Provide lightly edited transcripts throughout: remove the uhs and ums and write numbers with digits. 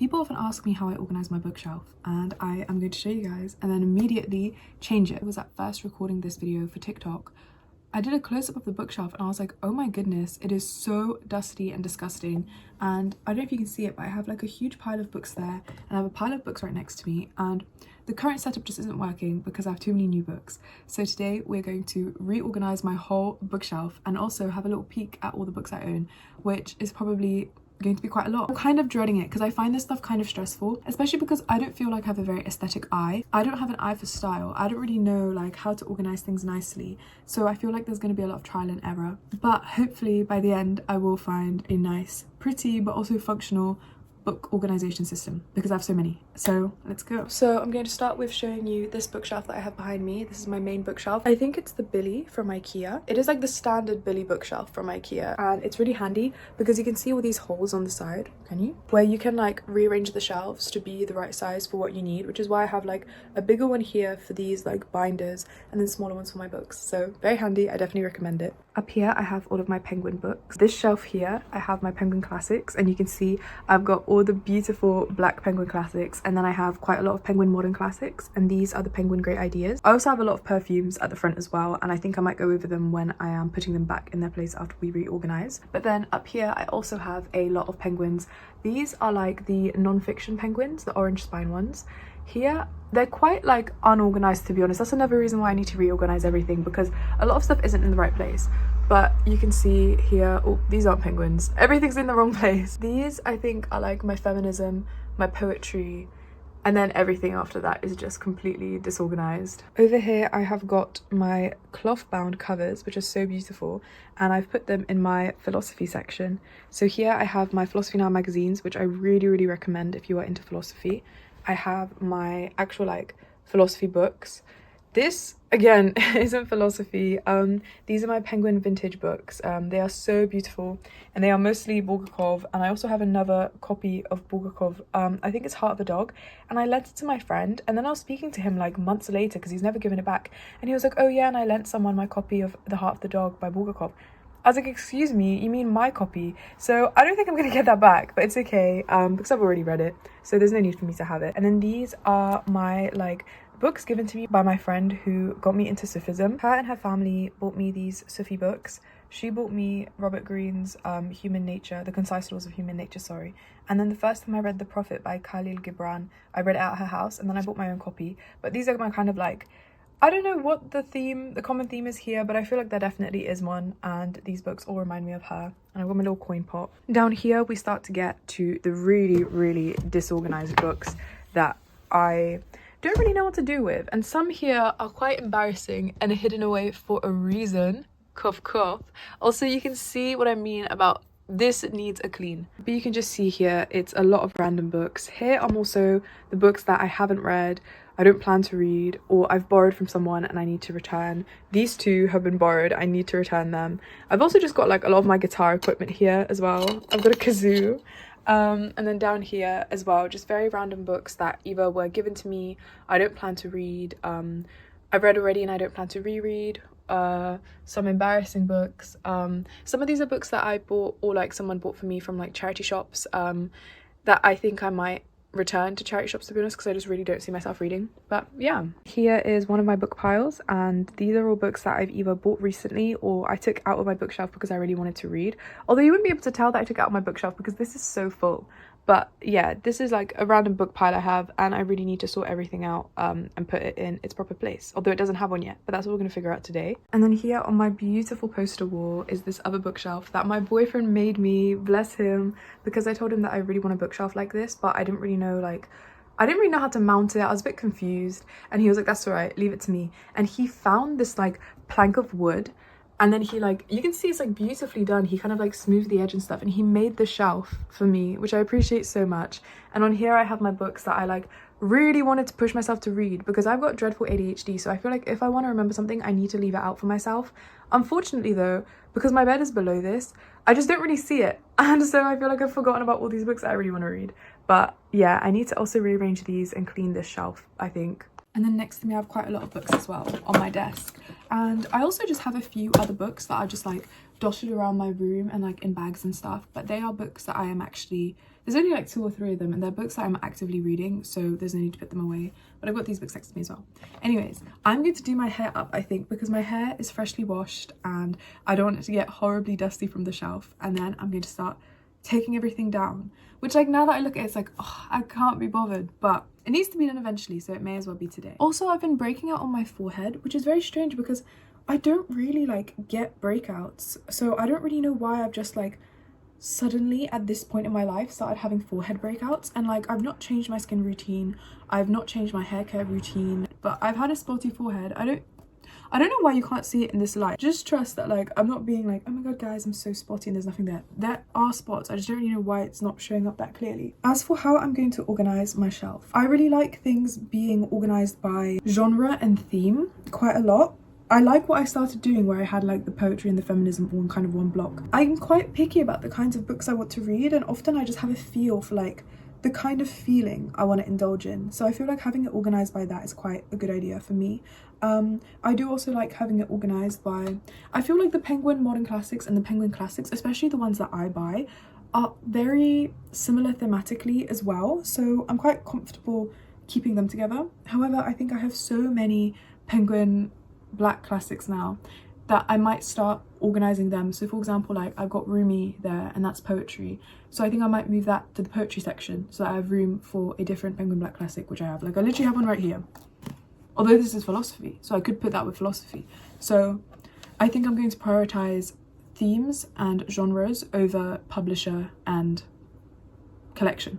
People often ask me how I organize my bookshelf, and I am going to show you guys and then immediately change it. I was at first recording this video for TikTok. I did a close-up of the bookshelf and I was like, oh my goodness, it is so dusty and disgusting. And I don't know if you can see it, but I have like a huge pile of books there, and I have a pile of books right next to me, and the current setup just isn't working because I have too many new books. So today we're going to reorganize my whole bookshelf and also have a little peek at all the books I own, which is probably going to be quite a lot. I'm kind of dreading it because I find this stuff kind of stressful, especially because I don't feel like I have a very aesthetic eye. I don't have an eye for style. I don't really know like how to organize things nicely, so I feel like there's going to be a lot of trial and error, but hopefully by the end I will find a nice, pretty but also functional book organization system because I have so many. So let's go. So I'm going to start with showing you this bookshelf that I have behind me. This is my main bookshelf. I think it's the Billy from IKEA. It is like the standard Billy bookshelf from IKEA, and it's really handy because you can see all these holes on the side, can you? Where you can like rearrange the shelves to be the right size for what you need, which is why I have like a bigger one here for these like binders and then smaller ones for my books. So very handy, I definitely recommend it. Up here I have all of my Penguin books. This shelf here I have my Penguin classics, and you can see I've got all the beautiful black Penguin classics, and then I have quite a lot of Penguin modern classics, and these are the Penguin great ideas. I also have a lot of perfumes at the front as well, and I think I might go over them when I am putting them back in their place after we reorganize. But then up here I also have a lot of Penguins. These are like the non-fiction Penguins, the orange spine ones. Here they're quite like unorganized, to be honest. That's another reason why I need to reorganize everything, because a lot of stuff isn't in the right place. But you can see here, oh, these aren't Penguins, everything's in the wrong place. These I think are like my feminism, my poetry, and then everything after that is just completely disorganized. Over here I have got my cloth bound covers, which are so beautiful, and I've put them in my philosophy section. So here I have my Philosophy Now magazines, which I really recommend if you are into philosophy. I have my actual like philosophy books. This again isn't philosophy. These are my Penguin vintage books. They are so beautiful, and they are mostly Bulgakov, and I also have another copy of Bulgakov. I think it's Heart of a Dog, and I lent it to my friend, and then I was speaking to him like months later because he's never given it back, and he was like, oh yeah, and I lent someone my copy of The Heart of the Dog by Bulgakov. I was like, excuse me, you mean my copy? So I don't think I'm gonna get that back, but it's okay, because I've already read it, so there's no need for me to have it. And then these are my like books given to me by my friend who got me into Sufism. Her and her family bought me these Sufi books. She bought me Robert Greene's Human Nature, The Concise Laws of Human Nature, sorry. And then the first time I read The Prophet by Khalil Gibran, I read it at her house, and then I bought my own copy. But these are my kind of like, I don't know what the common theme is here, but I feel like there definitely is one, and these books all remind me of her. And I've got my little coin pot. Down here we start to get to the really disorganized books that I don't really know what to do with, and some here are quite embarrassing and are hidden away for a reason. Cough cough. Also, you can see what I mean about this needs a clean. But you can just see here it's a lot of random books. Here are also the books that I haven't read, I don't plan to read, or I've borrowed from someone and I need to return. These two have been borrowed, I need to return them. I've also just got like a lot of my guitar equipment here as well. I've got a kazoo. And then down here as well, just very random books that either were given to me, I don't plan to read, I've read already and I don't plan to reread, some embarrassing books. Some of these are books that I bought or like someone bought for me from like charity shops, that I think I might return to charity shops, to be honest, because I just really don't see myself reading. But yeah, here is one of my book piles, and these are all books that I've either bought recently or I took out of my bookshelf because I really wanted to read. Although you wouldn't be able to tell that I took it out of my bookshelf because this is so full. But yeah, this is like a random book pile I have, and I really need to sort everything out and put it in its proper place, although it doesn't have one yet, but that's what we're going to figure out today. And then here on my beautiful poster wall is this other bookshelf that my boyfriend made me, bless him, because I told him that I really want a bookshelf like this, but I didn't really know how to mount it. I was a bit confused, and he was like, that's all right, leave it to me. And he found this like plank of wood, and then he like, you can see it's like beautifully done. He kind of like smoothed the edge and stuff, and he made the shelf for me, which I appreciate so much. And on here I have my books that I like really wanted to push myself to read because I've got dreadful ADHD, so I feel like if I want to remember something I need to leave it out for myself. Unfortunately though, because my bed is below this, I just don't really see it, and so I feel like I've forgotten about all these books that I really want to read. But yeah, I need to also rearrange these and clean this shelf, I think. And then next to me I have quite a lot of books as well on my desk, and I also just have a few other books that are just like dotted around my room and like in bags and stuff, but they are books that I am actually, There's only like 2 or 3 of them, and they're books that I'm actively reading, so there's no need to put them away. But I've got these books next to me as well. Anyways, I'm going to do my hair up, I think, because my hair is freshly washed and I don't want it to get horribly dusty from the shelf. And then I'm going to start taking everything down, which, like, now that I look at it, it's like, oh, I can't be bothered, but it needs to be done eventually, so it may as well be today. Also, I've been breaking out on my forehead, which is very strange because I don't really like get breakouts, so I don't really know why I've just like suddenly at this point in my life started having forehead breakouts. And like, I've not changed my skin routine, I've not changed my hair care routine, but I've had a spotty forehead. I don't know why you can't see it in this light. Just trust that, like, I'm not being like, oh my god guys, I'm so spotty and there's nothing there. There are spots, I just don't really know why it's not showing up that clearly. As for how I'm going to organize my shelf, I really like things being organized by genre and theme quite a lot. I like what I started doing where I had like the poetry and the feminism all in kind of one block. I'm quite picky about the kinds of books I want to read, and often I just have a feel for like the kind of feeling I want to indulge in. So I feel like having it organized by that is quite a good idea for me. I do also like having it organized by, I feel like the Penguin Modern Classics and the Penguin Classics, especially the ones that I buy, are very similar thematically as well. So I'm quite comfortable keeping them together. However, I think I have so many Penguin Black classics now that I might start organizing them. So for example, like I've got Rumi there and that's poetry, so I think I might move that to the poetry section so that I have room for a different Penguin Black classic, which I have. Like I literally have one right here, although this is philosophy, so I could put that with philosophy. So I think I'm going to prioritize themes and genres over publisher and collection.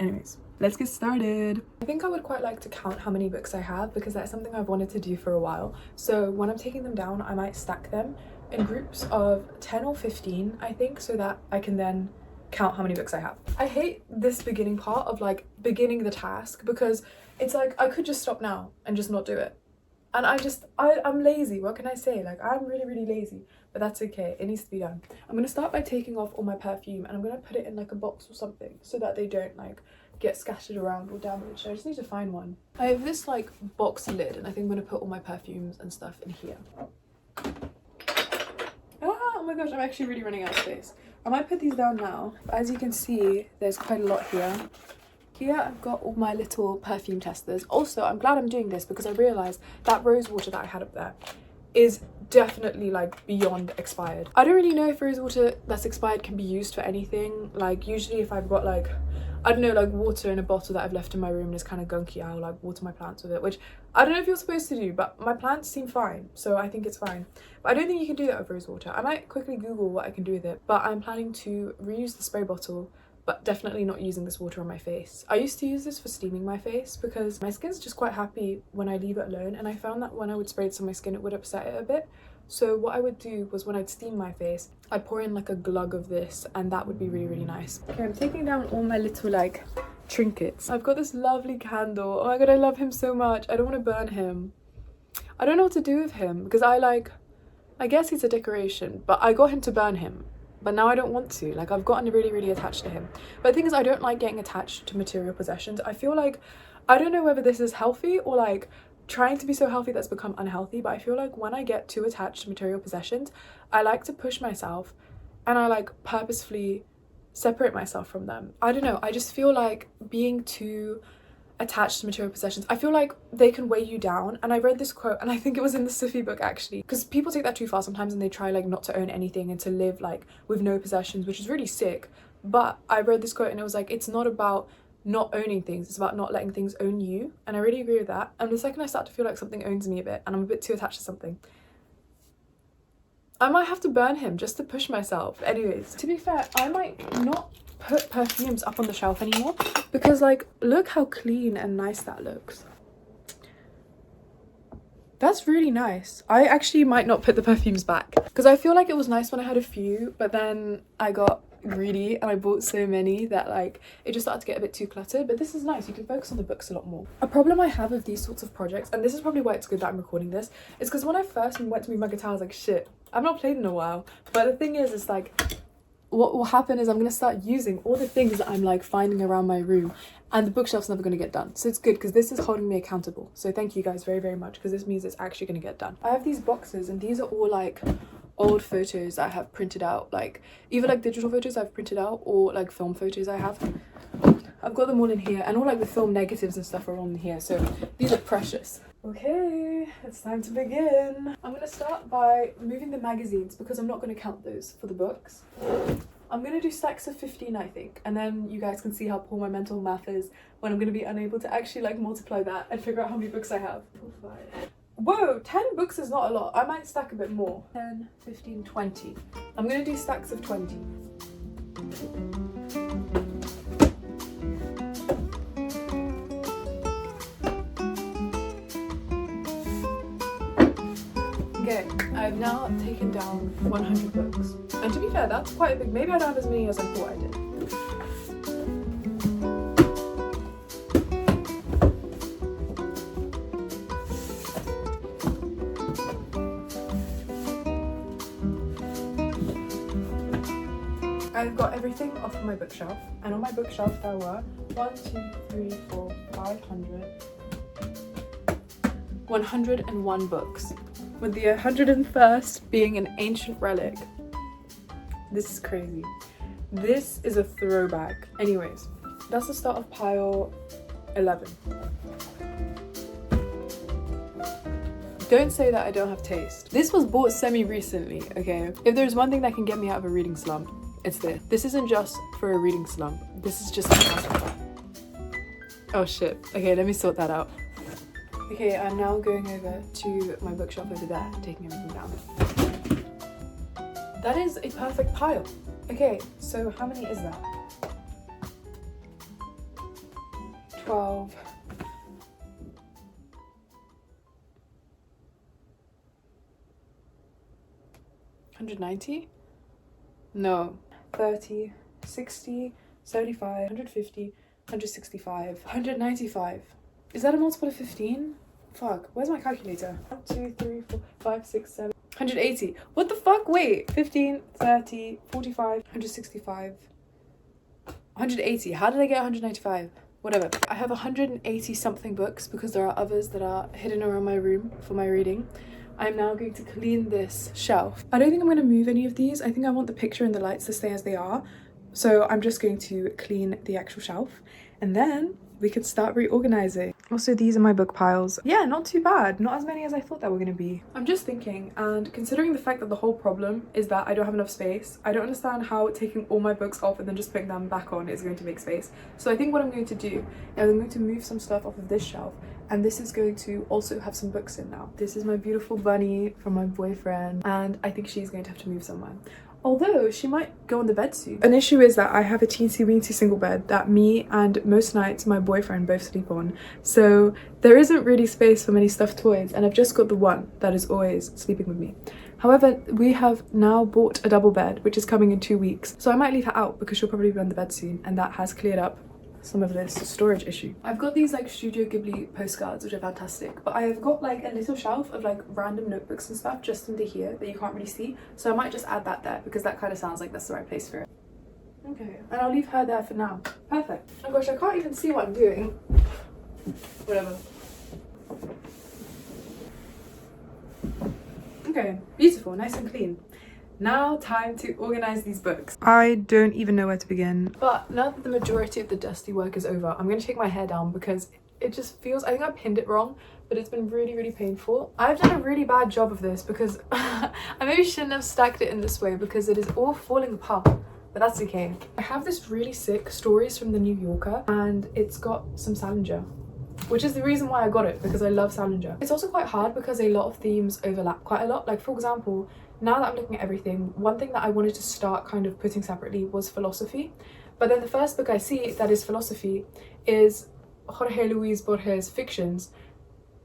Anyways, let's get started. I think I would quite like to count how many books I have because that's something I've wanted to do for a while. So when I'm taking them down, I might stack them in groups of 10 or 15, I think, so that I can then count how many books I have. I hate this beginning part of like beginning the task because it's like I could just stop now and just not do it. And I'm lazy, what can I say? Like, I'm really lazy, but that's okay, it needs to be done. I'm gonna start by taking off all my perfume and I'm gonna put it in like a box or something so that they don't like get scattered around or damaged. I just need to find one. I have this like box lid and I think I'm gonna put all my perfumes and stuff in here. Oh my gosh, I'm actually really running out of space. I might put these down now, but as you can see, there's quite a lot here. Here I've got all my little perfume testers. Also, I'm glad I'm doing this because I realised that rose water that I had up there is definitely like beyond expired. I don't really know if rose water that's expired can be used for anything. Like usually if I've got like, I don't know, like water in a bottle that I've left in my room and it's kind of gunky, I'll like water my plants with it, which I don't know if you're supposed to do, but my plants seem fine, so I think it's fine. But I don't think you can do that with rose water. I might quickly Google what I can do with it, but I'm planning to reuse the spray bottle, but definitely not using this water on my face. I used to use this for steaming my face because my skin's just quite happy when I leave it alone, and I found that when I would spray this on my skin it would upset it a bit. So what I would do was when I'd steam my face, I'd pour in like a glug of this and that would be really nice. Okay, I'm taking down all my little like trinkets. I've got this lovely candle. Oh my god, I love him so much. I don't want to burn him. I don't know what to do with him because I guess he's a decoration, but I got him to burn him. But now I don't want to. Like, I've gotten really attached to him. But the thing is, I don't like getting attached to material possessions. I feel like, I don't know whether this is healthy or like trying to be so healthy that's become unhealthy, but I feel like when I get too attached to material possessions, I like to push myself and I like purposefully separate myself from them. I don't know, I just feel like being too attached to material possessions, I feel like they can weigh you down. And I read this quote, and I think it was in the Sufi book actually, because people take that too far sometimes and they try like not to own anything and to live like with no possessions, which is really sick. But I read this quote and it was like, it's not about not owning things, it's about not letting things own you. And I really agree with that. And the second I start to feel like something owns me a bit and I'm a bit too attached to something, I might have to burn him just to push myself. Anyways, to be fair, I might not put perfumes up on the shelf anymore because like, look how clean and nice that looks. That's really nice. I actually might not put the perfumes back because I feel like it was nice when I had a few, but then I got greedy and I bought so many that like it just started to get a bit too cluttered. But this is nice, you can focus on the books a lot more. A problem I have with these sorts of projects, and this is probably why it's good that I'm recording this, is because when I first went to move my guitar I was like, shit, I've not played in a while. But the thing is, it's like what will happen is I'm gonna start using all the things that I'm like finding around my room, and the bookshelf's never gonna get done. So it's good because this is holding me accountable. So thank you guys very much, because this means it's actually gonna get done. I have these boxes and these are all like old photos I have printed out, like either like digital photos I've printed out or like film photos I have. I've got them all in here, and all like the film negatives and stuff are on here, so these are precious. Okay, it's time to begin. I'm gonna start by moving the magazines because I'm not gonna count those for the books. I'm gonna do stacks of 15, I think, and then you guys can see how poor my mental math is when I'm gonna be unable to actually like multiply that and figure out how many books I have. 4, 5. Whoa, 10 books is not a lot. I might stack a bit more. 10, 15, 20. I'm gonna do stacks of 20. Okay, I've now taken down 100 books. And to be fair, that's quite a big, maybe I don't have as many as I thought I did. I've got everything off of my bookshelf, and on my bookshelf there were 101 books, with the 101st being an ancient relic. This is crazy. This is a throwback. Anyways, that's the start of pile 11. Don't say that I don't have taste. This was bought semi-recently, okay? If there's one thing that can get me out of a reading slump, it's this. This isn't just for a reading slump. This is just oh shit. Okay, let me sort that out. Okay, I'm now going over to my bookshelf over there, taking everything down. That is a perfect pile. Okay, so how many is that? 12. 190? No. 30, 60, 75, 150, 165, 195. Is that a multiple of 15? Fuck, where's my calculator? 1, 2, 3, 4, 5, 6, 7, 180. What the fuck? Wait, 15, 30, 45, 165, 180. How did I get 195? Whatever. I have 180 something books because there are others that are hidden around my room for my reading. I'm now going to clean this shelf. I don't think I'm going to move any of these. I think I want the picture and the lights to stay as they are. So I'm just going to clean the actual shelf, and then we can start reorganizing. Also, these are my book piles. Yeah, not too bad. Not as many as I thought that were going to be. I'm just thinking, and considering the fact that the whole problem is that I don't have enough space, I don't understand how taking all my books off and then just putting them back on is going to make space. So I think what I'm going to do is I'm going to move some stuff off of this shelf, and this is going to also have some books in now. This is my beautiful bunny from my boyfriend, and I think she's going to have to move somewhere. Although she might go on the bed soon. An issue is that I have a teensy weensy single bed that me and most nights my boyfriend both sleep on. So there isn't really space for many stuffed toys, and I've just got the one that is always sleeping with me. However, we have now bought a double bed, which is coming in 2 weeks. So I might leave her out because she'll probably be on the bed soon, and that has cleared up some of this storage issue. I've got these like Studio Ghibli postcards, which are fantastic, but I have got like a little shelf of like random notebooks and stuff just under here that you can't really see, so I might just add that there because that kind of sounds like that's the right place for it. Okay, and I'll leave her there for now. Perfect. Oh gosh, I can't even see what I'm doing. Whatever. Okay, beautiful, nice and clean. Now time to organize these books. I don't even know where to begin. But now that the majority of the dusty work is over, I'm going to take my hair down because it just feels, I think I pinned it wrong, but it's been really, really painful. I've done a really bad job of this because I maybe shouldn't have stacked it in this way because it is all falling apart, but that's okay. I have this really sick Stories from the New Yorker, and it's got some Salinger, which is the reason why I got it, because I love Salinger. It's also quite hard because a lot of themes overlap quite a lot. Like, for example, now that I'm looking at everything, one thing that I wanted to start kind of putting separately was philosophy. But then the first book I see that is philosophy is Jorge Luis Borges' Fictions.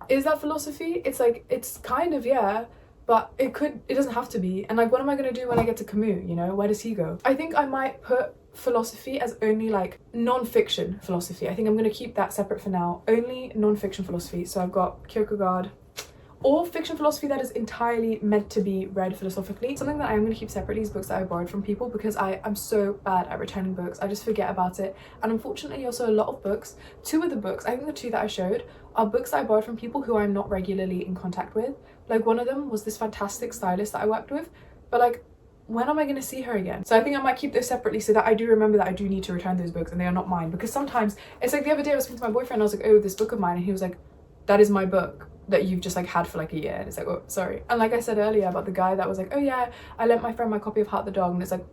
Is that philosophy? It's like, it's kind of, yeah, but it doesn't have to be. And like, what am I going to do when I get to Camus, you know? Where does he go? I think I might put philosophy as only like non-fiction philosophy. I think I'm going to keep that separate for now. Only non-fiction philosophy. So I've got Kierkegaard, or fiction philosophy that is entirely meant to be read philosophically. Something that I'm going to keep separately is books that I borrowed from people, because I'm so bad at returning books. I just forget about it. And unfortunately also a lot of books, 2 of the books, I think the 2 that I showed, are books that I borrowed from people who I'm not regularly in contact with. Like, one of them was this fantastic stylist that I worked with but like, when am I going to see her again? So I think I might keep those separately so that I do remember that I do need to return those books and they are not mine. Because sometimes it's like the other day I was speaking to my boyfriend and I was like, oh, this book of mine, and he was like, that is my book that you've just like had for like a year. And it's like, oh, sorry. And like I said earlier about the guy that was like, oh yeah, I lent my friend my copy of Heart the Dog, and it's like,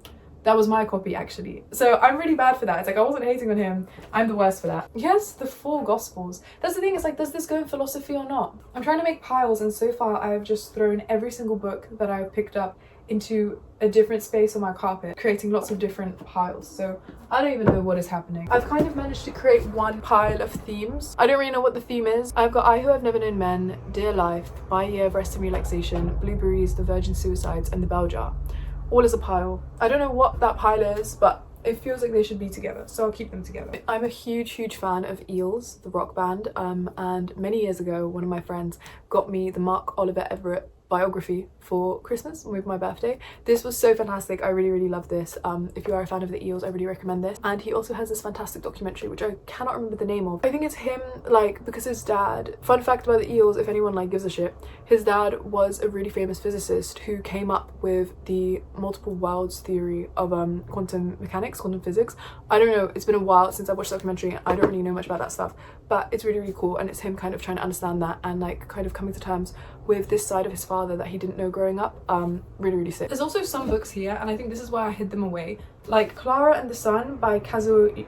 that was my copy actually. So I'm really bad for that. It's like, I wasn't hating on him, I'm the worst for that. Yes, the 4 Gospels. That's the thing, it's like, does this go in philosophy or not? I'm trying to make piles, and so far I have just thrown every single book that I've picked up into a different space on my carpet, creating lots of different piles. So I don't even know what is happening. I've kind of managed to create one pile of themes. I don't really know what the theme is. I've got I Who Have Never Known Men, Dear Life, My Year of Rest and Relaxation, Blueberries, The Virgin Suicides, and The Bell Jar. All as a pile. I don't know what that pile is, but it feels like they should be together, so I'll keep them together. I'm a huge fan of Eels, the rock band, and many years ago one of my friends got me the Mark Oliver Everett biography for Christmas with my birthday. This was so fantastic. I really love this. If you are a fan of the Eels, I really recommend this. And he also has this fantastic documentary which I cannot remember the name of. I think it's him, like, because his dad, fun fact about the Eels if anyone like gives a shit, his dad was a really famous physicist who came up with the multiple worlds theory of quantum mechanics, quantum physics. I don't know, it's been a while since I watched the documentary. I don't really know much about that stuff, but it's really cool, and it's him kind of trying to understand that and like kind of coming to terms with this side of his father that he didn't know growing up. Really sick. There's also some books here, and I think this is why I hid them away, like Clara and the Sun by Kazuo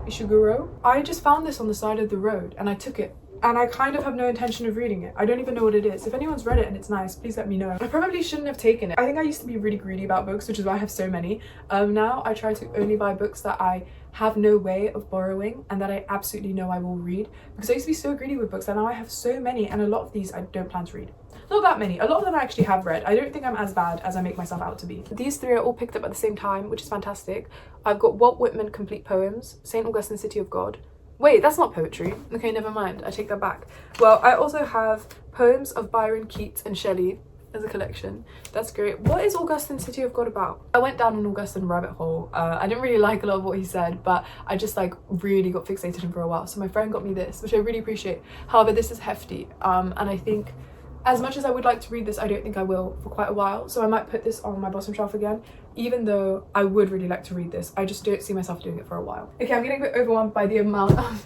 Ishiguro. I just found this on the side of the road and I took it, and I kind of have no intention of reading it. I don't even know what it is. If anyone's read it and it's nice, please let me know. I probably shouldn't have taken it. I think I used to be really greedy about books, which is why I have so many. Now I try to only buy books that I have no way of borrowing and that I absolutely know I will read, because I used to be so greedy with books and now I have so many, and a lot of these I don't plan to read. Not that many. A lot of them I actually have read. I don't think I'm as bad as I make myself out to be. These 3 are all picked up at the same time, which is fantastic. I've got Walt Whitman Complete Poems, St. Augustine City of God. Wait, that's not poetry. Okay, never mind. I take that back. Well, I also have poems of Byron, Keats and Shelley as a collection. That's great. What is Augustine City of God about? I went down an Augustine rabbit hole. I didn't really like a lot of what he said, but I just like really got fixated on him for a while. So my friend got me this, which I really appreciate. However, this is hefty, and I think as much as I would like to read this, I don't think I will for quite a while. So I might put this on my bottom shelf again, even though I would really like to read this. I just don't see myself doing it for a while. Okay, I'm getting a bit overwhelmed by the amount of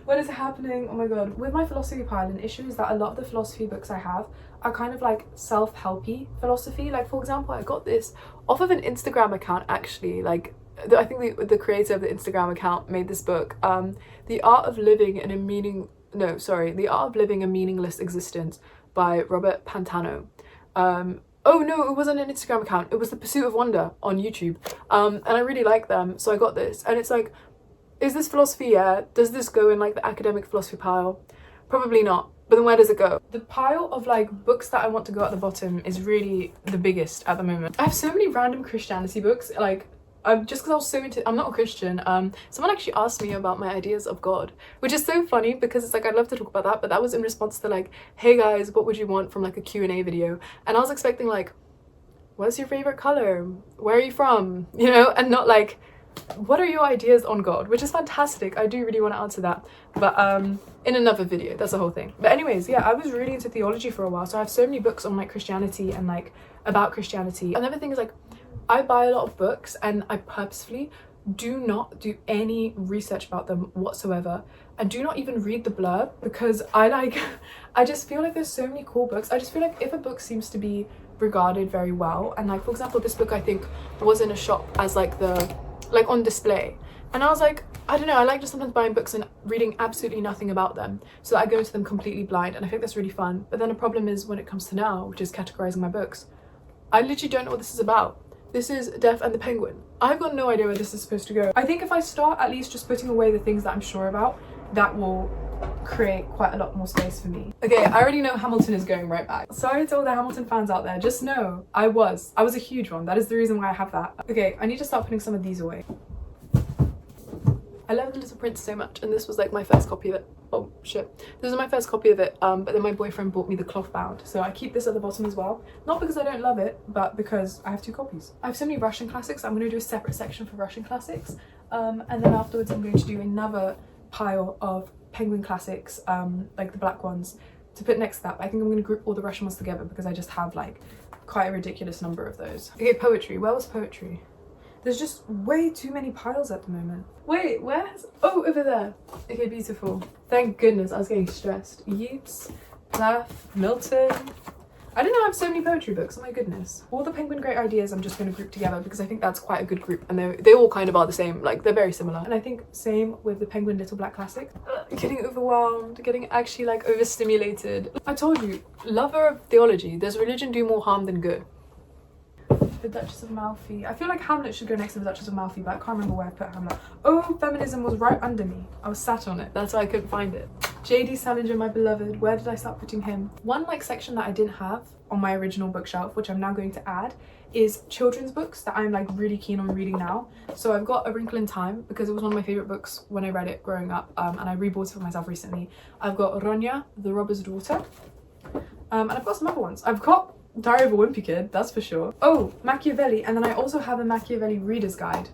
what is happening. Oh my god. With my philosophy pile, an issue is that a lot of the philosophy books I have are kind of like self-helpy philosophy. Like, for example, I got this off of an Instagram account actually. Like, I think the creator of the Instagram account made this book, The Art of Living a Meaningless Existence by Robert Pantano. Oh no, it wasn't an Instagram account, it was The Pursuit of Wonder on YouTube. And I really like them, so I got this, and it's like, is this philosophy? Yeah. Does this go in like the academic philosophy pile? Probably not. But then where does it go? The pile of like books that I want to go at the bottom is really the biggest at the moment. I have so many random Christianity books, like just because I was so into, I'm not a Christian. Someone actually asked me about my ideas of God, which is so funny because it's like, I'd love to talk about that, but that was in response to like, hey guys, what would you want from like a Q&A video? And I was expecting like, what's your favorite color? Where are you from? You know, and not like, what are your ideas on God? Which is fantastic. I do really want to answer that, but in another video. That's the whole thing. But anyways, yeah, I was really into theology for a while, so I have so many books on like Christianity and like about Christianity. Another thing is like, I buy a lot of books and I purposefully do not do any research about them whatsoever, and do not even read the blurb, because I just feel like there's so many cool books. I just feel like if a book seems to be regarded very well, and like, for example, this book I think was in a shop as like on display, and I was like, I don't know, I like just sometimes buying books and reading absolutely nothing about them, so that I go into them completely blind, and I think that's really fun. But then the problem is when it comes to now, which is categorizing my books, I literally don't know what this is about. This is Death and the Penguin. I've got no idea where this is supposed to go. I think if I start at least just putting away the things that I'm sure about, that will create quite a lot more space for me. Okay, I already know Hamilton is going right back. Sorry to all the Hamilton fans out there, just know I was a huge one. That is the reason why I have that. Okay, I need to start putting some of these away. I love The Little Prince so much, and this was like my first copy of it. Oh shit, this was my first copy of it, but then my boyfriend bought me the cloth bound, so I keep this at the bottom as well, not because I don't love it, but because I have 2 copies. I have so many Russian classics. I'm going to do a separate section for Russian classics, and then afterwards I'm going to do another pile of Penguin classics, like the black ones, to put next to that. I think I'm going to group all the Russian ones together because I just have like quite a ridiculous number of those. Okay, poetry. Where was poetry? There's just way too many piles at the moment. Wait, where's... Oh, over there. Okay, beautiful. Thank goodness, I was getting stressed. Yeats, Plath, Milton. I didn't know I have so many poetry books, oh my goodness. All the Penguin Great Ideas I'm just going to group together because I think that's quite a good group, and they all kind of are the same, like they're very similar. And I think same with the Penguin Little Black Classics. Getting overwhelmed, getting actually like overstimulated. I told you, lover of theology, does religion do more harm than good? The Duchess of Malfi. I feel like Hamlet should go next to the Duchess of Malfi, but I can't remember where I put Hamlet. Oh, feminism was right under me. I was sat on it. That's why I couldn't find it. J.D. Salinger, my beloved. Where did I start putting him? One like section that I didn't have on my original bookshelf, which I'm now going to add, is children's books that I'm like really keen on reading now. So I've got A Wrinkle in Time because it was one of my favorite books when I read it growing up, and I rebought it for myself recently. I've got Ronya, the Robber's Daughter, and I've got some other ones. I've got Diary of a Wimpy Kid, that's for sure. Oh, Machiavelli, and then I also have a Machiavelli reader's guide.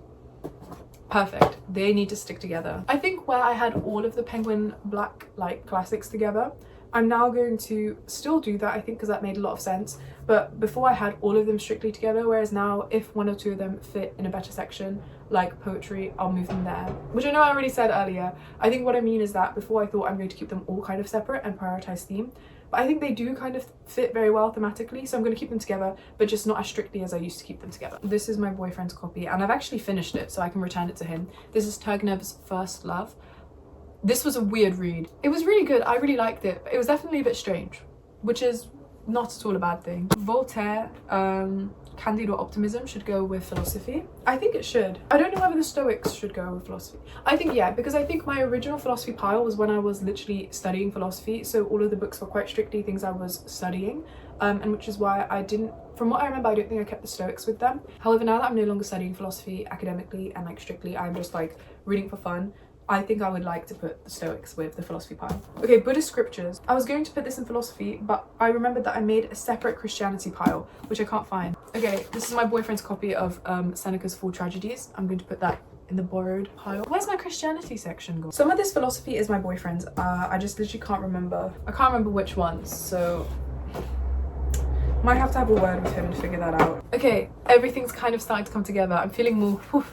Perfect. They need to stick together. I think where I had all of the Penguin Black like classics together, I'm now going to still do that, I think, because that made a lot of sense. But before I had all of them strictly together, whereas now if one or two of them fit in a better section, like poetry, I'll move them there. Which I know I already said earlier. I think what I mean is that before I thought I'm going to keep them all kind of separate and prioritize theme. But I think they do kind of fit very well thematically, so I'm going to keep them together, but just not as strictly as I used to keep them together. This is my boyfriend's copy, and I've actually finished it, so I can return it to him. This is Turgenev's First Love. This was a weird read. It was really good, I really liked it. It was definitely a bit strange, which is not at all a bad thing. Voltaire, Candide or Optimism should go with philosophy. I think it should. I don't know whether the Stoics should go with philosophy. I think yeah, because I think my original philosophy pile was when I was literally studying philosophy, so all of the books were quite strictly things I was studying, and which is why I didn't, from what I remember, I don't think I kept the Stoics with them. However, now that I'm no longer studying philosophy academically and like strictly, I'm just like reading for fun, I think I would like to put the Stoics with the philosophy pile. Okay, Buddhist scriptures. I was going to put this in philosophy, but I remembered that I made a separate Christianity pile, which I can't find. Okay, this is my boyfriend's copy of Seneca's Four Tragedies. I'm going to put that in the borrowed pile. Where's my Christianity section gone? Some of this philosophy is my boyfriend's. I just literally can't remember. I can't remember which ones, so might have to have a word with him and figure that out. Okay, everything's kind of starting to come together. I'm feeling more whew.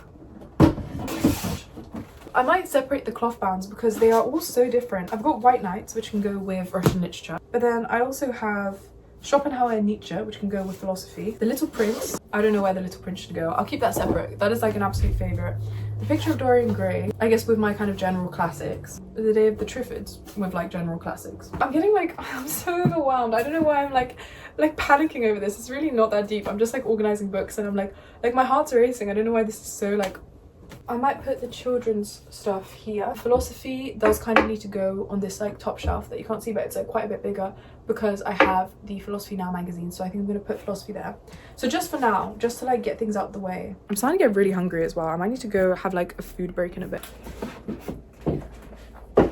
I might separate the cloth bounds because they are all so different. I've got White Knights, which can go with Russian literature, but then I also have Schopenhauer and Nietzsche, which can go with philosophy. The Little Prince, I don't know where The Little Prince should go. I'll keep that separate. That is like an absolute favorite. The Picture of Dorian Gray, I guess with my kind of general classics. The Day of the Triffids with like general classics. I'm getting like, I'm so overwhelmed. I don't know why I'm like panicking over this. It's really not that deep. I'm just like organizing books and I'm like my heart's racing. I don't know why this is so like, I might put the children's stuff here. Philosophy does kind of need to go on this like top shelf that you can't see, but it's like quite a bit bigger because I have the Philosophy Now magazine, so I think I'm going to put philosophy there. So just for now, just to like get things out the way. I'm starting to get really hungry as well. I might need to go have like a food break in a bit.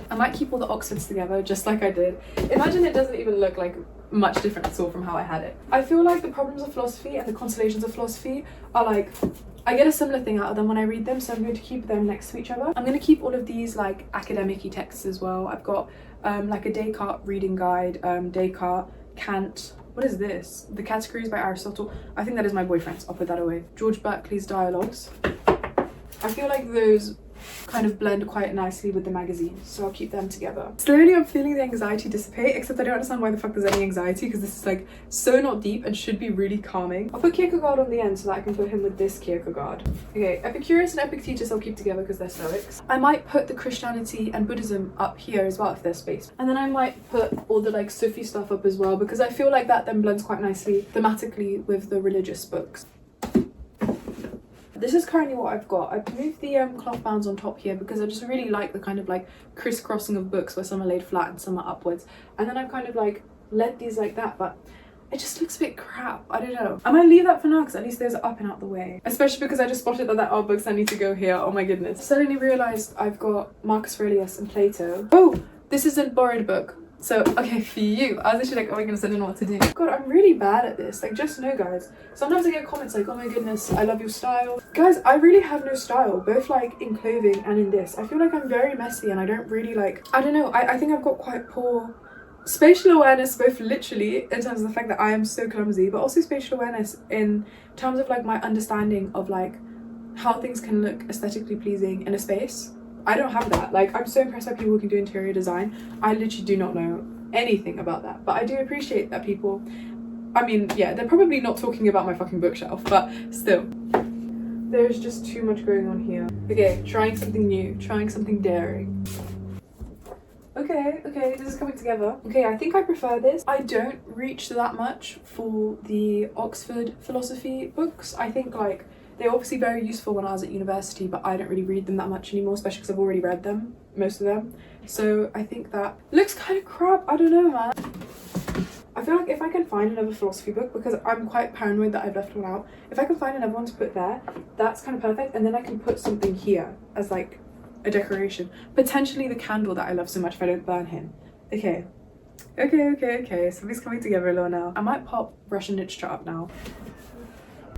I might keep all the Oxfords together just like I did. Imagine it doesn't even look like much different at all from how I had it. I feel like the problems of philosophy and the consolations of philosophy are like, I get a similar thing out of them when I read them, so I'm going to keep them next to each other. I'm going to keep all of these like academic-y texts as well. I've got like a Descartes reading guide, Descartes, Kant. What is this? The Categories by Aristotle. I think that is my boyfriend's. I'll put that away. George Berkeley's Dialogues. I feel like those kind of blend quite nicely with the magazine, so I'll keep them together. Slowly I'm feeling the anxiety dissipate, except I don't understand why the fuck there's any anxiety because this is like so not deep and should be really calming. I'll put Kierkegaard on the end so that I can put him with this Kierkegaard. Okay, Epicurus and Epictetus I'll keep together because they're Stoics. I might put the Christianity and Buddhism up here as well if there's space, and then I might put all the like Sufi stuff up as well because I feel like that then blends quite nicely thematically with the religious books. This is currently what I've got. I've moved the cloth bounds on top here because I just really like the kind of like crisscrossing of books where some are laid flat and some are upwards. And then I've kind of like led these like that, but it just looks a bit crap. I don't know. I might leave that for now because at least those are up and out the way. Especially because I just spotted that there are books that need to go here. Oh my goodness. Suddenly realised I've got Marcus Aurelius and Plato. Oh, this is a borrowed book. So, okay, for you, I was literally like, oh my goodness, I don't know what to do. God, I'm really bad at this. Like, just know, guys. Sometimes I get comments like, oh my goodness, I love your style. Guys, I really have no style, both like in clothing and in this. I feel like I'm very messy and I don't really like, I don't know, I think I've got quite poor spatial awareness, both literally in terms of the fact that I am so clumsy, but also spatial awareness in terms of like my understanding of like how things can look aesthetically pleasing in a space. I don't have that. Like, I'm so impressed by people who can do interior design. I literally do not know anything about that, but I do appreciate that people, I mean, yeah, they're probably not talking about my fucking bookshelf, but still. There's just too much going on here. Okay, trying something new, trying something daring. Okay, this is coming together. Okay, I think I prefer this. I don't reach that much for the Oxford philosophy books. I think like they're obviously very useful when I was at university, but I don't really read them that much anymore, especially because I've already read them, most of them. So I think that looks kind of crap. I don't know, man. I feel like if I can find another philosophy book, because I'm quite paranoid that I've left one out, if I can find another one to put there, that's kind of perfect. And then I can put something here as like a decoration. Potentially the candle that I love so much if I don't burn him. Okay. Something's coming together a little now. I might pop Russian literature up now.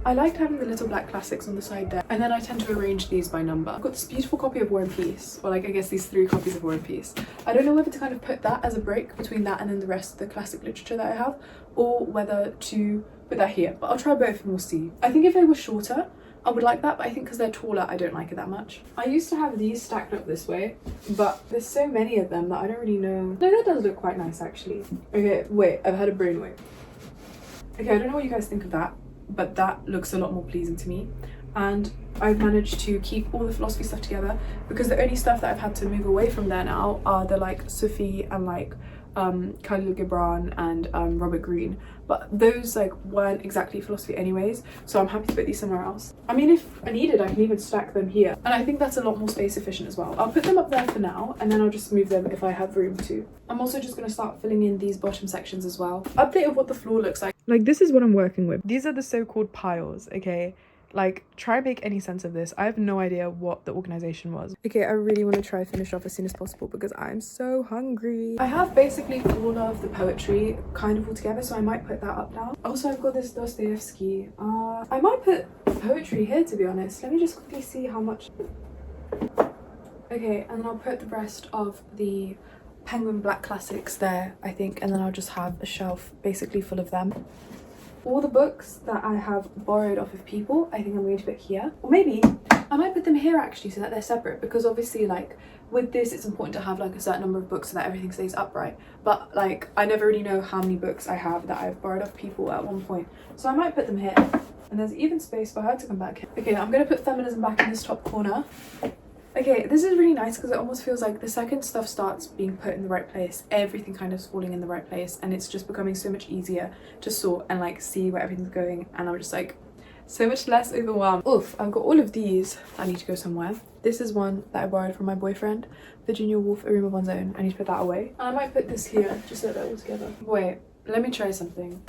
I liked having the little black classics on the side there, and then I tend to arrange these by number. I've got this beautiful copy of War and Peace, or like I guess these 3 copies of War and Peace. I don't know whether to kind of put that as a break between that and then the rest of the classic literature that I have, or whether to put that here, but I'll try both and we'll see. I think if they were shorter, I would like that, but I think because they're taller, I don't like it that much. I used to have these stacked up this way, but there's so many of them that I don't really know. No, that does look quite nice actually. Okay, wait, I've had a brainwave. Okay, I don't know what you guys think of that, but that looks a lot more pleasing to me. And I've managed to keep all the philosophy stuff together, because the only stuff that I've had to move away from there now are the like Sufi and like Khalil Gibran and Robert Greene, but those like weren't exactly philosophy anyways, so I'm happy to put these somewhere else. I mean, if I needed, I can even stack them here, and I think that's a lot more space efficient as well. I'll put them up there for now, and then I'll just move them if I have room to. I'm also just going to start filling in these bottom sections as well. Update of what the floor looks like. Like, this is what I'm working with. These are the so-called piles, okay? Like, try and make any sense of this. I have no idea what the organization was. Okay, I really want to try finish off as soon as possible because I'm so hungry. I have basically all of the poetry kind of all together, so I might put that up now. Also, I've got this Dostoevsky. I might put poetry here, to be honest. Let me just quickly see how much. Okay, and then I'll put the rest of the Penguin Black Classics there, I think, and then I'll just have a shelf basically full of them. All the books that I have borrowed off of people, I think I'm going to put here. Or maybe I might put them here actually, so that they're separate, because obviously like with this it's important to have like a certain number of books so that everything stays upright, but like I never really know how many books I have that I've borrowed off people at one point, so I might put them here. And there's even space for her to come back here. Okay, I'm going to put feminism back in this top corner. Okay, this is really nice because it almost feels like the second stuff starts being put in the right place, everything kind of is falling in the right place, and it's just becoming so much easier to sort and like see where everything's going, and I'm just like so much less overwhelmed. Oof, I've got all of these that I need to go somewhere. This is one that I borrowed from my boyfriend, Virginia Woolf, A Room of One's Own. I need to put that away. And I might put this here, just so they're all together. Wait, let me try something.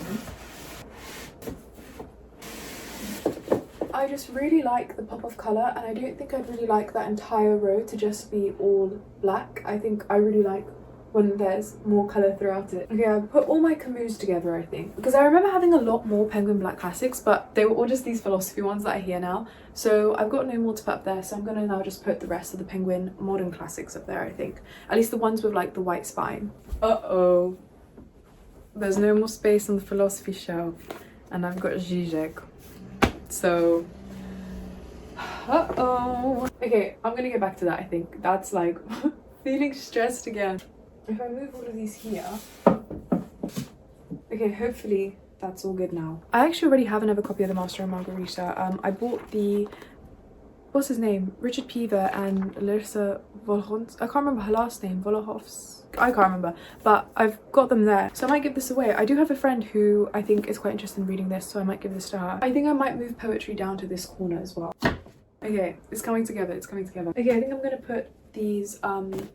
I just really like the pop of colour, and I don't think I'd really like that entire row to just be all black. I think I really like when there's more colour throughout it. Okay, I put all my Camus together, I think, because I remember having a lot more Penguin Black Classics, but they were all just these philosophy ones that are here now, so I've got no more to put up there, so I'm gonna now just put the rest of the Penguin Modern Classics up there, I think, at least the ones with like the white spine. Uh-oh, there's no more space on the philosophy shelf, and I've got Zizek. So, okay, I'm gonna get back to that. I think that's like feeling stressed again. If I move all of these here, okay, hopefully that's all good now. I actually already have another copy of the Master and Margarita. I bought the, what's his name, Richard Pever and Larissa Volhons. I can't remember her last name. Volhoffs. I can't remember, but I've got them there, so I might give this away. I do have a friend who I think is quite interested in reading this, so I might give this to her. I think I might move poetry down to this corner as well. Okay, it's coming together, it's coming together. Okay, I think I'm gonna put these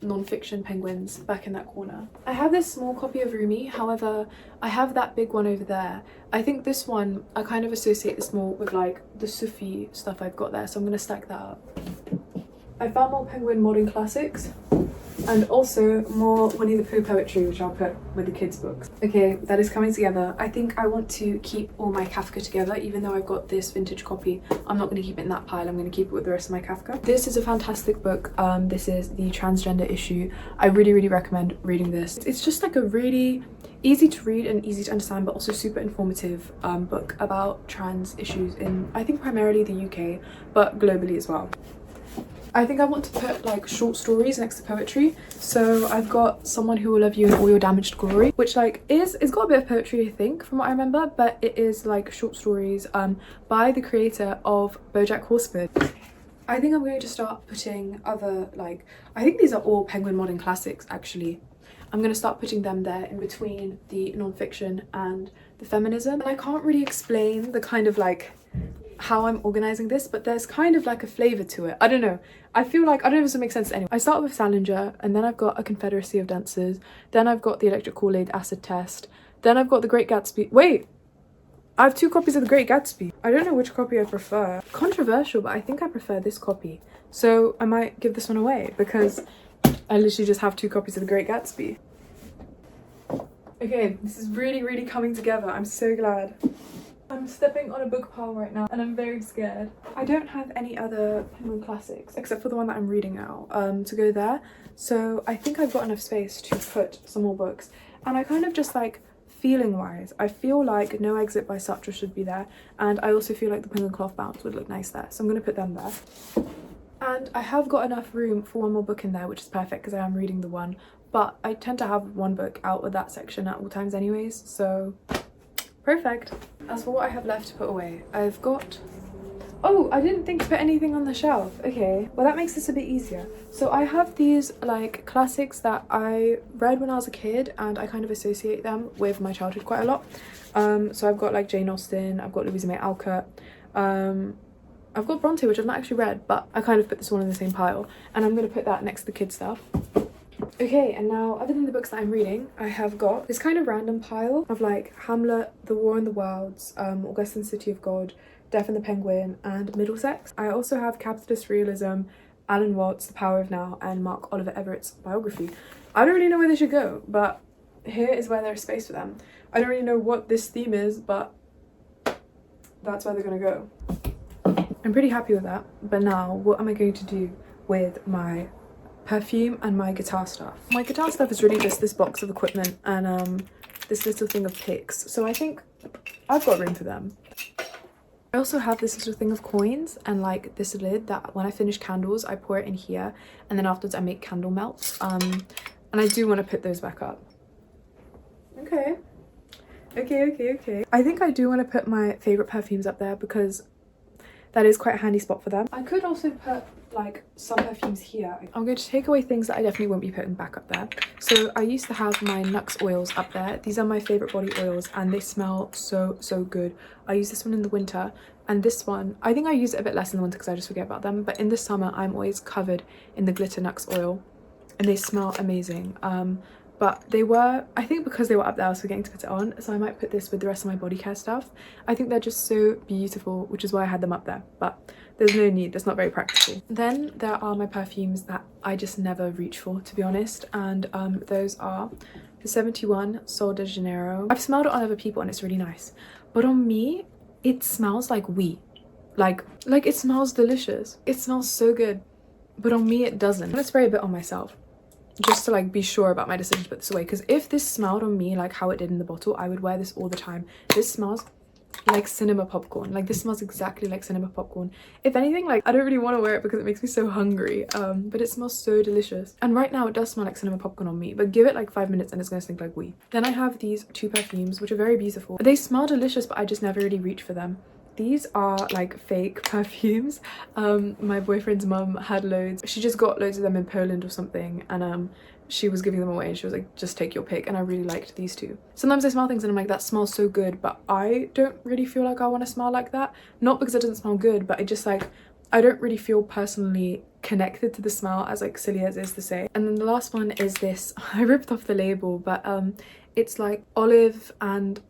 non-fiction penguins back in that corner. I have this small copy of Rumi, however I have that big one over there. I think this one, I kind of associate this more with like the Sufi stuff I've got there, so I'm gonna stack that up. I found more Penguin Modern Classics. and also more Winnie the Pooh poetry, which I'll put with the kids' books. Okay, that is coming together. I think I want to keep all my Kafka together, even though I've got this vintage copy. I'm not going to keep it in that pile. I'm going to keep it with the rest of my Kafka. This is a fantastic book. This is the transgender issue. I really recommend reading this. It's just like a really easy to read and easy to understand, but also super informative book about trans issues in, I think, primarily the UK, but globally as well. I think I want to put like short stories next to poetry. So I've got Someone Who Will Love You and All Your Damaged Glory, which like it's got a bit of poetry, I think, from what I remember, but it is like short stories by the creator of BoJack Horseman. I think I'm going to start putting other, like, I think these are all Penguin Modern Classics actually. I'm going to start putting them there in between the non-fiction and the feminism. And I can't really explain the kind of like how I'm organizing this, but there's kind of like a flavor to it. I don't know. I feel like, I don't know if this makes sense anyway. I start with Salinger, and then I've got A Confederacy of Dancers, then I've got The Electric Kool-Aid Acid Test, then I've got The Great Gatsby. Wait, I have 2 copies of The Great Gatsby. I don't know which copy I prefer. Controversial, but I think I prefer this copy. So I might give this one away because I literally just have 2 copies of The Great Gatsby. Okay, this is really coming together. I'm so glad. I'm stepping on a book pile right now and I'm very scared. I don't have any other Penguin Classics except for the one that I'm reading now to go there. So I think I've got enough space to put some more books. And I kind of just like, feeling wise, I feel like No Exit by Sartre should be there, and I also feel like the Penguin Cloth Bounce would look nice there, so I'm going to put them there. And I have got enough room for one more book in there, which is perfect because I am reading the one, but I tend to have one book out of that section at all times anyways, so perfect. As for what I have left to put away, I've got, oh, I didn't think to put anything on the shelf. Okay, well that makes this a bit easier. So I have these like classics that I read when I was a kid and I kind of associate them with my childhood quite a lot. So I've got like Jane Austen, I've got Louisa May Alcott, I've got Bronte, which I've not actually read, but I kind of put this all in the same pile, and I'm going to put that next to the kids stuff. Okay, and now other than the books that I'm reading, I have got this kind of random pile of like Hamlet, The War in the Worlds, Augustan City of God, Death and the Penguin, and Middlesex. I also have Capitalist Realism, Alan Watts, The Power of Now, and Mark Oliver Everett's biography. I don't really know where they should go, but here is where there's space for them. I don't really know what this theme is, but that's where they're gonna go. I'm pretty happy with that, but now what am I going to do with my perfume and my guitar stuff? My guitar stuff is really just this box of equipment and this little thing of picks, so I think I've got room for them. I also have this little thing of coins and like this lid that when I finish candles I pour it in here, and then afterwards I make candle melts, and I do want to put those back up. Okay. I think I do want to put my favorite perfumes up there because that is quite a handy spot for them. I could also put like some perfumes here. I'm going to take away things that I definitely won't be putting back up there. So I used to have my Nux oils up there. These are my favorite body oils and they smell so good. I use this one in the winter, and this one, I think I use it a bit less in the winter because I just forget about them, but in the summer I'm always covered in the glitter Nux oil and they smell amazing. But they were, I think because they were up there I was forgetting to put it on, so I might put this with the rest of my body care stuff. I think they're just so beautiful, which is why I had them up there, but there's no need, that's not very practical. Then there are my perfumes that I just never reach for, to be honest, and those are the 71 Sol de Janeiro. I've smelled it on other people and it's really nice, but on me it smells like wheat. Like it smells delicious, it smells so good, but on me it doesn't. I'm gonna spray a bit on myself just to like be sure about my decision to put this away, because if this smelled on me like how it did in the bottle, I would wear this all the time. This smells like cinema popcorn. Like this smells exactly like cinema popcorn. If anything, like I don't really want to wear it because it makes me so hungry, but it smells so delicious. And right now it does smell like cinema popcorn on me, but give it like 5 minutes and it's gonna stink like wee. Then I have these 2 perfumes which are very beautiful. They smell delicious, but I just never really reach for them. These are like fake perfumes. My boyfriend's mum had loads. She just got loads of them in Poland or something, and she was giving them away and she was like, just take your pick, and I really liked these 2. Sometimes I smell things and I'm like, that smells so good, but I don't really feel like I want to smell like that. Not because it doesn't smell good, but I just like, I don't really feel personally connected to the smell, as like silly as it is to say. And then the last one is this. I ripped off the label, but it's like olive and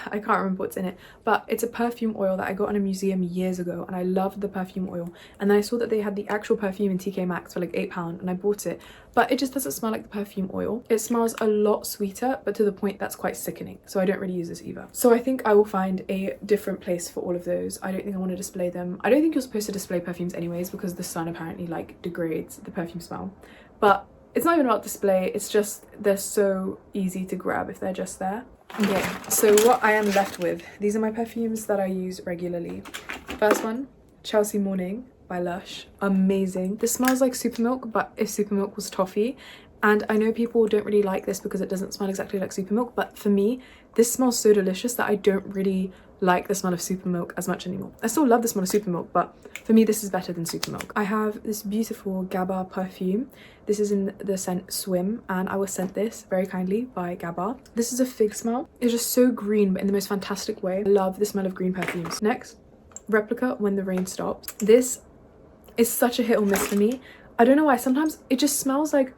I can't remember what's in it, but it's a perfume oil that I got in a museum years ago, and I loved the perfume oil. And then I saw that they had the actual perfume in TK Maxx for like £8, and I bought it, but it just doesn't smell like the perfume oil. It smells a lot sweeter, but to the point that's quite sickening, so I don't really use this either. So I think I will find a different place for all of those. I don't think I want to display them. I don't think you're supposed to display perfumes anyways, because the sun apparently like degrades the perfume smell, but it's not even about display, it's just they're so easy to grab if they're just there. Okay, so what I am left with, these are my perfumes that I use regularly. First one, Chelsea Morning by Lush. Amazing. This smells like super milk, but if super milk was toffee. And I know people don't really like this because it doesn't smell exactly like super milk, but for me, this smells so delicious that I don't really like the smell of super milk as much anymore. I still love the smell of super milk, but for me this is better than super milk. I have this beautiful Gabba perfume. This is in the scent Swim, and I was sent this very kindly by Gabba. This is a fig smell. It's just so green, but in the most fantastic way. I love the smell of green perfumes. Next, Replica When the Rain Stops. This is such a hit or miss for me. I don't know why, sometimes it just smells like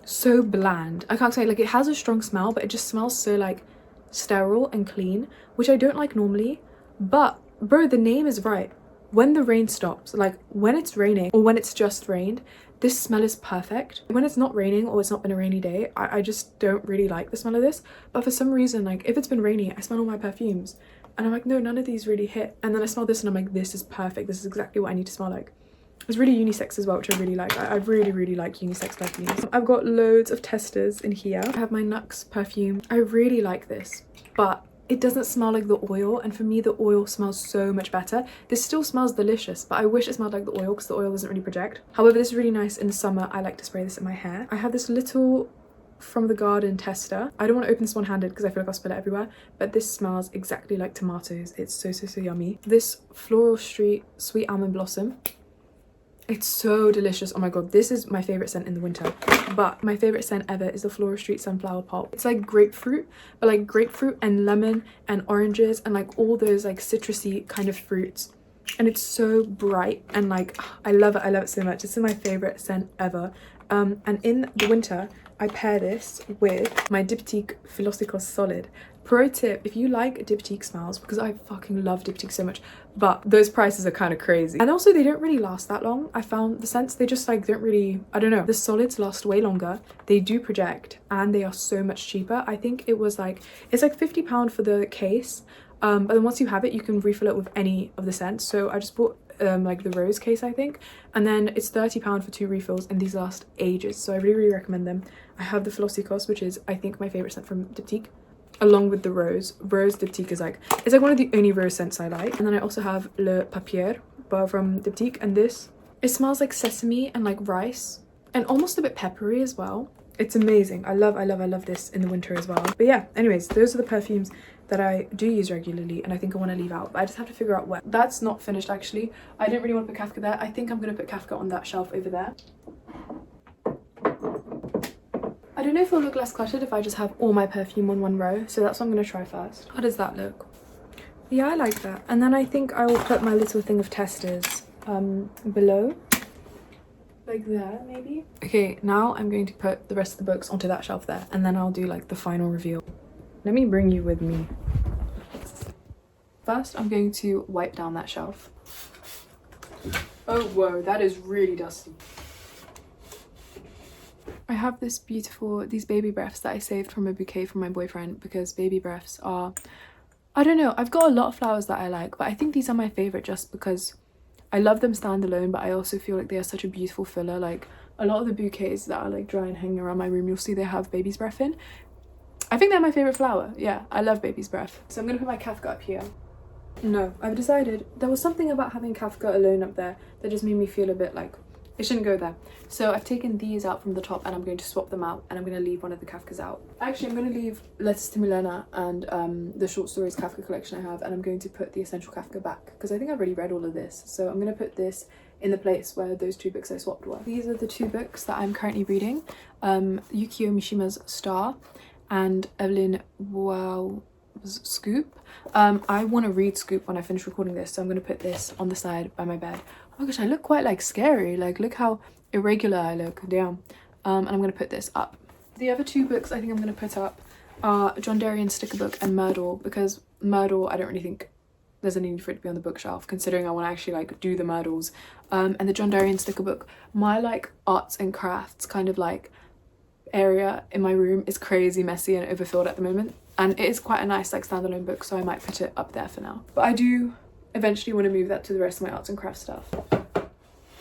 so bland. I can't say, like, it has a strong smell, but it just smells so like sterile and clean, which I don't like normally. But bro, the name is right. When the rain stops, like when it's raining or when it's just rained, this smell is perfect. When it's not raining or it's not been a rainy day, I just don't really like the smell of this. But for some reason, like if it's been rainy, I smell all my perfumes and I'm like, no, none of these really hit. And then I smell this and I'm like, this is perfect. This is exactly what I need to smell like. It's really unisex as well, which I really like. I really like unisex perfumes. I've got loads of testers in here. I have my Nux perfume. I really like this, but it doesn't smell like the oil, and for me the oil smells so much better. This still smells delicious, but I wish it smelled like the oil because the oil doesn't really project. However, this is really nice in the summer. I like to spray this in my hair. I have this little From the Garden tester. I don't want to open this one-handed because I feel like I'll spill it everywhere, but this smells exactly like tomatoes. It's so yummy. This Floral Street Sweet Almond Blossom. It's so delicious. Oh my god, this is my favorite scent in the winter. But my favorite scent ever is the Floral Street Sunflower Pulp. It's like grapefruit, but like grapefruit and lemon and oranges and like all those like citrusy kind of fruits. And it's so bright and like I love it so much. It's my favorite scent ever. And in the winter I pair this with my Diptyque Philosophical Solid. Pro tip, if you like Diptyque smells, because I fucking love Diptyque so much, but those prices are kind of crazy. And also they don't really last that long. I found the scents, they just like don't really, I don't know. The solids last way longer. They do project and they are so much cheaper. I think it was like, it's like £50 for the case. But then once you have it, you can refill it with any of the scents. So I just bought like the rose case, I think, and then it's £30 for 2 refills, and these last ages, so I really recommend them. I have the Philosophical, which is I think my favorite scent from Diptyque, along with the rose Diptyque is like, it's like one of the only rose scents I like. And then I also have Le Papier from Diptyque, and this, it smells like sesame and like rice and almost a bit peppery as well. It's amazing. I love this in the winter as well. But yeah, anyways, those are the perfumes that I do use regularly and I think I want to leave out, but I just have to figure out where. That's not finished actually. I didn't really want to put Kafka there. I think I'm going to put Kafka on that shelf over there. I don't know if it'll look less cluttered if I just have all my perfume on one row, so that's what I'm going to try first. How does that look? Yeah, I like that. And then I think I will put my little thing of testers below. Like there, maybe? Okay, now I'm going to put the rest of the books onto that shelf there, and then I'll do like the final reveal. Let me bring you with me. First, I'm going to wipe down that shelf. Oh, whoa, that is really dusty. I have these baby breaths that I saved from a bouquet from my boyfriend, because baby breaths are, I don't know, I've got a lot of flowers that I like, but I think these are my favorite just because I love them standalone, but I also feel like they are such a beautiful filler. Like a lot of the bouquets that are like dry and hanging around my room, you'll see they have baby's breath in. I think they're my favorite flower. Yeah, I love baby's breath. So I'm gonna put my Kafka up here. No, I've decided there was something about having Kafka alone up there that just made me feel a bit like it shouldn't go there. So I've taken these out from the top and I'm going to swap them out, and I'm going to leave one of the Kafkas out. Actually, I'm going to leave Letters to Milena and the short stories Kafka collection I have, and I'm going to put the Essential Kafka back because I think I've already read all of this. So I'm going to put this in the place where those 2 books I swapped were. These are the 2 books that I'm currently reading. Yukio Mishima's Star and Evelyn Wow's Scoop. I want to read Scoop when I finish recording this, so I'm going to put this on the side by my bed. Oh my gosh, I look quite like scary. Like, look how irregular I look. Damn. And I'm going to put this up. The other 2 books I think I'm going to put up are John Darien's Sticker Book and Myrtle, because Myrtle, I don't really think there's a need for it to be on the bookshelf, considering I want to actually like do the Myrtles. And the John Darien sticker book. My like arts and crafts kind of like area in my room is crazy messy and overfilled at the moment, and it is quite a nice like standalone book, so I might put it up there for now. But I do eventually want to move that to the rest of my arts and crafts stuff.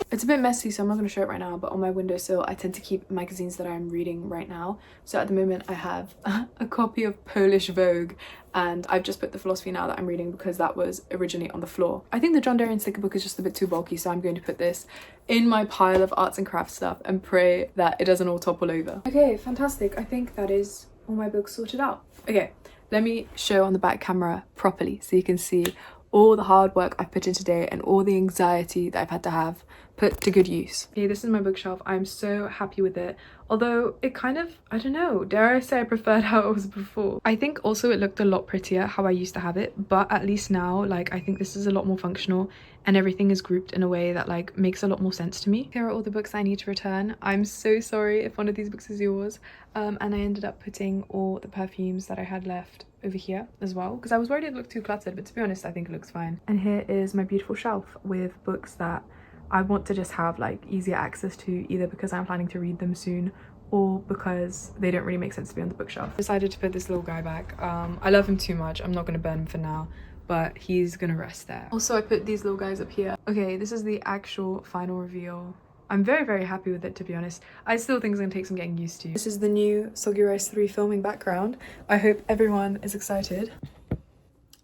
It's a bit messy, so I'm not going to show it right now, but on my windowsill I tend to keep magazines that I'm reading right now. So at the moment I have a copy of Polish Vogue, and I've just put the philosophy now that I'm reading because that was originally on the floor. I think the John Darien sticker book is just a bit too bulky, so I'm going to put this in my pile of arts and crafts stuff and pray that it doesn't all topple over. Okay, fantastic. I think that is all my books sorted out. Okay, let me show on the back camera properly so you can see all the hard work I've put in today and all the anxiety that I've had to have put to good use. Okay, this is my bookshelf. I'm so happy with it. Although it kind of, I don't know, dare I say I preferred how it was before. I think also it looked a lot prettier how I used to have it, but at least now, like, I think this is a lot more functional and everything is grouped in a way that like makes a lot more sense to me. Here are all the books I need to return. I'm so sorry if one of these books is yours. And I ended up putting all the perfumes that I had left over here as well, because I was worried it looked too cluttered, but to be honest I think it looks fine. And here is my beautiful shelf with books that I want to just have like easier access to, either because I'm planning to read them soon or because they don't really make sense to be on the bookshelf. I decided to put this little guy back. I love him too much. I'm not going to burn him for now, but he's gonna rest there. Also, I put these little guys up here. Okay, this is the actual final reveal. I'm very, very happy with it, to be honest. I still think it's gonna take some getting used to. This is the new Soggy Rice 3 filming background. I hope everyone is excited.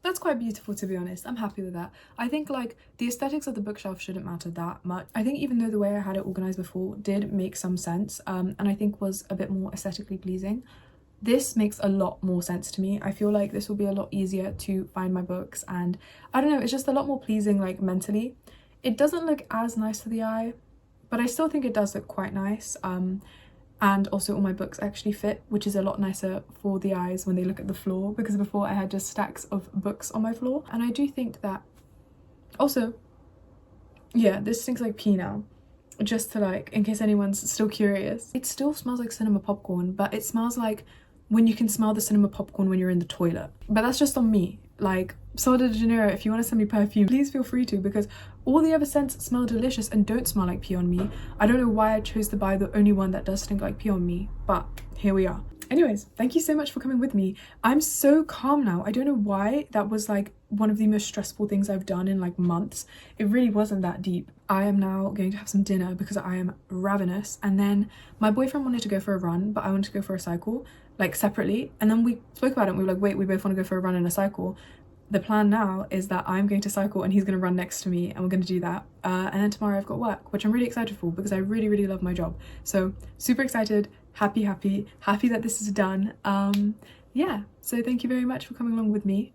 That's quite beautiful, to be honest. I'm happy with that. I think like the aesthetics of the bookshelf shouldn't matter that much. I think even though the way I had it organized before did make some sense, and I think was a bit more aesthetically pleasing, this makes a lot more sense to me. I feel like this will be a lot easier to find my books, and I don't know, it's just a lot more pleasing like mentally. It doesn't look as nice to the eye, but I still think it does look quite nice. And also all my books actually fit, which is a lot nicer for the eyes when they look at the floor, because before I had just stacks of books on my floor. And I do think that also, yeah, this stinks like pee now, just to like, in case anyone's still curious. It still smells like cinema popcorn, but it smells like when you can smell the cinema popcorn when you're in the toilet. But that's just on me. Like, Sol de Janeiro, if you want to send me perfume, please feel free to, because all the other scents smell delicious and don't smell like pee on me. I don't know why I chose to buy the only one that does stink like pee on me, but here we are. Anyways, thank you so much for coming with me. I'm so calm now. I don't know why. That was like one of the most stressful things I've done in like months. It really wasn't that deep. I am now going to have some dinner because I am ravenous, and then my boyfriend wanted to go for a run, but I wanted to go for a cycle, like separately, and then we spoke about it and we were like, wait, we both want to go for a run and a cycle. The plan now is that I'm going to cycle and he's going to run next to me, and we're going to do that. And then tomorrow I've got work, which I'm really excited for because I really, really love my job. So super excited, happy that this is done. Yeah, so thank you very much for coming along with me.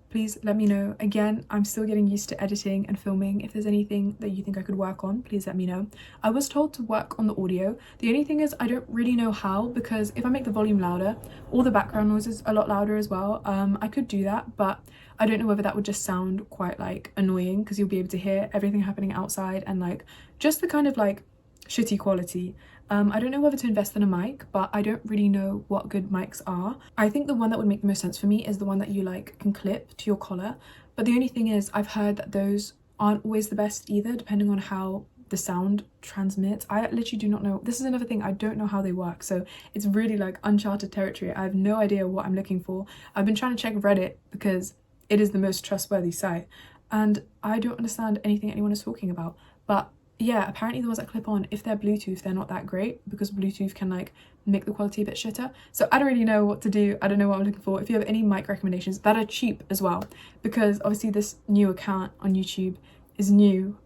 Please let me know. Again, I'm still getting used to editing and filming. If there's anything that you think I could work on, please let me know. I was told to work on the audio. The only thing is I don't really know how, because if I make the volume louder, all the background noise is a lot louder as well. I could do that, but I don't know whether that would just sound quite like annoying, because you'll be able to hear everything happening outside and like just the kind of like shitty quality. I don't know whether to invest in a mic, but I don't really know what good mics are. I think the one that would make the most sense for me is the one that you like can clip to your collar. But the only thing is I've heard that those aren't always the best either, depending on how the sound transmits. I literally do not know. This is another thing, I don't know how they work. So it's really like uncharted territory. I have no idea what I'm looking for. I've been trying to check Reddit because it is the most trustworthy site, and I don't understand anything anyone is talking about. But yeah, apparently the ones that clip on, if they're Bluetooth, they're not that great, because Bluetooth can like make the quality a bit shitter. So I don't really know what to do. I don't know what I'm looking for. If you have any mic recommendations that are cheap as well, because obviously this new account on YouTube is new,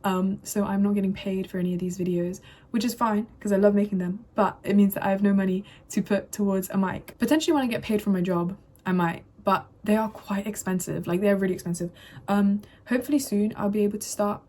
so I'm not getting paid for any of these videos, which is fine because I love making them, but it means that I have no money to put towards a mic. Potentially when I get paid for my job, I might, but they are quite expensive. Like, they're really expensive. Hopefully soon I'll be able to start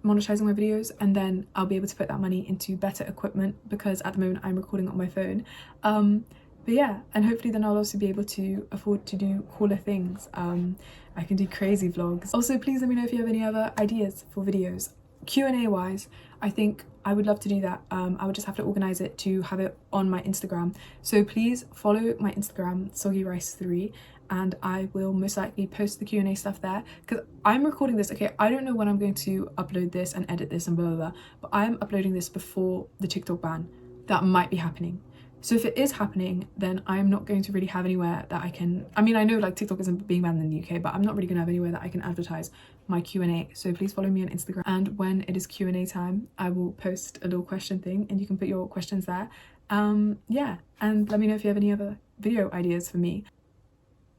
monetizing my videos, and then I'll be able to put that money into better equipment, because at the moment I'm recording on my phone. But yeah, and hopefully then I'll also be able to afford to do cooler things. I can do crazy vlogs. Also, please let me know if you have any other ideas for videos. Q&A wise, I think I would love to do that. I would just have to organize it to have it on my Instagram. So please follow my Instagram, soggyrice3, and I will most likely post the Q&A stuff there, because I'm recording this. Okay, I don't know when I'm going to upload this and edit this and blah blah blah, but I'm uploading this before the TikTok ban that might be happening. So if it is happening, then I'm not going to really have anywhere that I can, I mean, I know like TikTok isn't being banned in the UK, but I'm not really gonna have anywhere that I can advertise my Q&A. So please follow me on Instagram, and when it is Q&A time, I will post a little question thing and you can put your questions there. Yeah, and let me know if you have any other video ideas for me.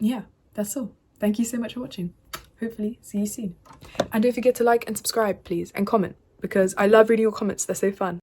Yeah, that's all. Thank you so much for watching. Hopefully see you soon. And don't forget to like and subscribe, please, and comment, because I love reading your comments. They're so fun.